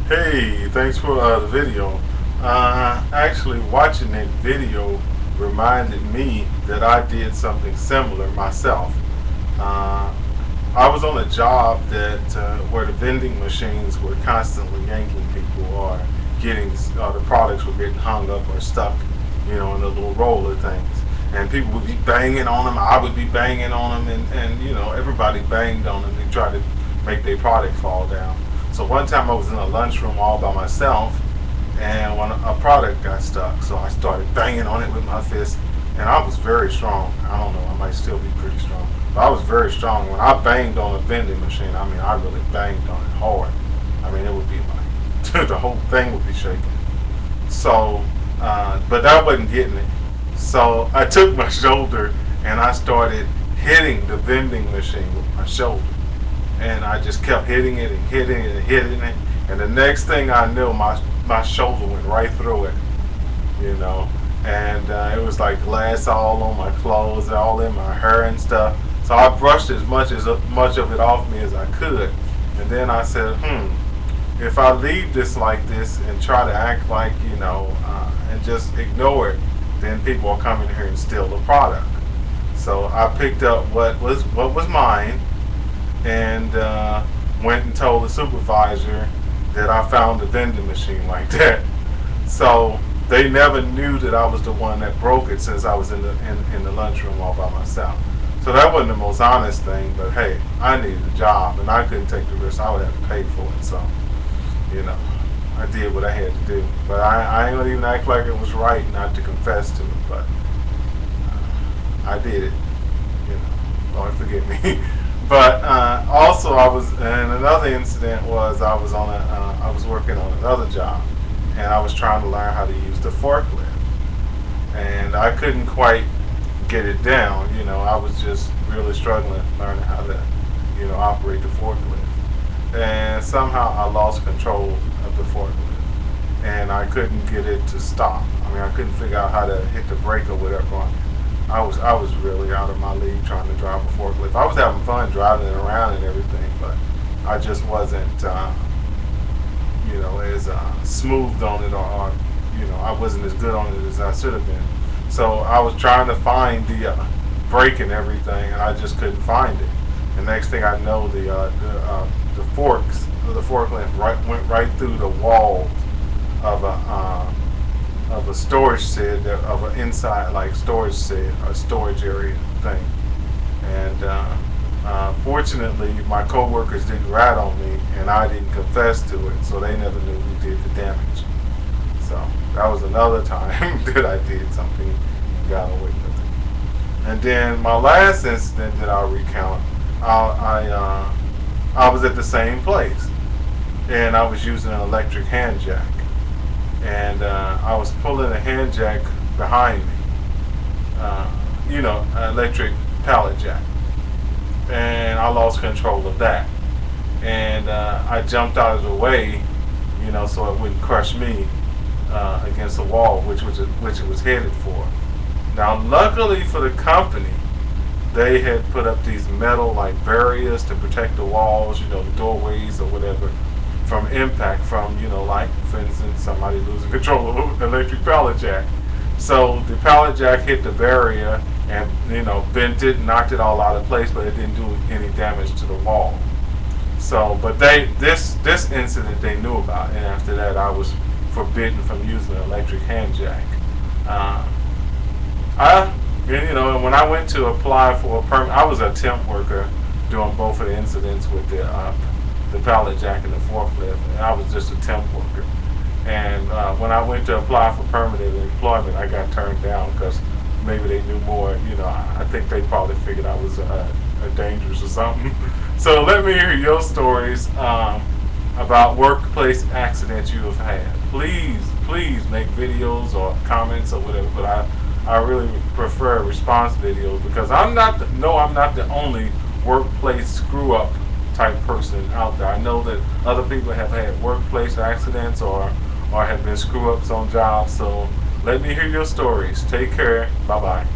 Hey, thanks for the video. Actually, watching that video reminded me that I did something similar myself. Uh, I was on a job that where the vending machines were constantly yanking people, or getting the products were getting hung up or stuck, in the little roller things, and people would be banging on them. I would be banging on them, and everybody banged on them. They tried to make their product fall down. So one time I was in a lunchroom all by myself, and when a product got stuck, so I started banging on it with my fist, and I was very strong. I don't know, I might still be pretty strong, but I was very strong. When I banged on a vending machine, I mean, I really banged on it hard. I mean, it would be like the whole thing would be shaking. So, but that wasn't getting it. So I took my shoulder and I started hitting the vending machine with my shoulder, and I just kept hitting it and hitting it and hitting it. And the next thing I knew, my shoulder went right through it, you know. And it was like glass all on my clothes, all in my hair and stuff. So I brushed as much of it off me as I could. And then I said, if I leave this like this and try to act like, and just ignore it, then people will come in here and steal the product. So I picked up what was mine, and went and told the supervisor that I found a vending machine like that. So they never knew that I was the one that broke it, since I was in the lunchroom all by myself. So that wasn't the most honest thing, but hey, I needed a job and I couldn't take the risk. I would have to pay for it. So, I did what I had to do. But I ain't gonna even act like it was right not to confess to it, but I did it. Lord forgive me. But also, I was, and another incident was I was working on another job, and I was trying to learn how to use the forklift, and I couldn't quite get it down. I was just really struggling learning how to, operate the forklift, and somehow I lost control of the forklift, and I couldn't get it to stop. I mean, I couldn't figure out how to hit the brake or whatever. I was really out of my league trying to drive a forklift. I was having fun driving it around and everything, but I just wasn't, as smooth on it, or I wasn't as good on it as I should have been. So I was trying to find the brake and everything, and I just couldn't find it. The next thing I know, the forks of the forklift went right through the walls of a storage shed, of an inside like storage shed, a storage area thing. And fortunately, my coworkers didn't rat on me, and I didn't confess to it, so they never knew who did the damage. So that was another time that I did something and got away with it. And then my last incident that I'll recount, I was at the same place, and I was using an electric hand jack, and I was pulling a hand jack behind me, an electric pallet jack, and I lost control of that, and I jumped out of the way, so it wouldn't crush me against the wall, which it was headed for. Now, luckily for the company, they had put up these metal like barriers to protect the walls, the doorways or whatever, from impact from, like, for instance, somebody losing control of an electric pallet jack. So the pallet jack hit the barrier and, bent it, knocked it all out of place, but it didn't do any damage to the wall. So, but this incident they knew about, and after that I was forbidden from using an electric hand jack. And when I went to apply for a permit, I was a temp worker doing both of the incidents with the pallet jack and the forklift, and I was just a temp worker. And when I went to apply for permanent employment, I got turned down because maybe they knew more. I think they probably figured I was dangerous or something. So let me hear your stories about workplace accidents you have had. Please make videos or comments or whatever, but I really prefer response videos, because I'm not the only workplace screw up type person out there. I know that other people have had workplace accidents or have been screw ups on jobs. So let me hear your stories. Take care. Bye bye.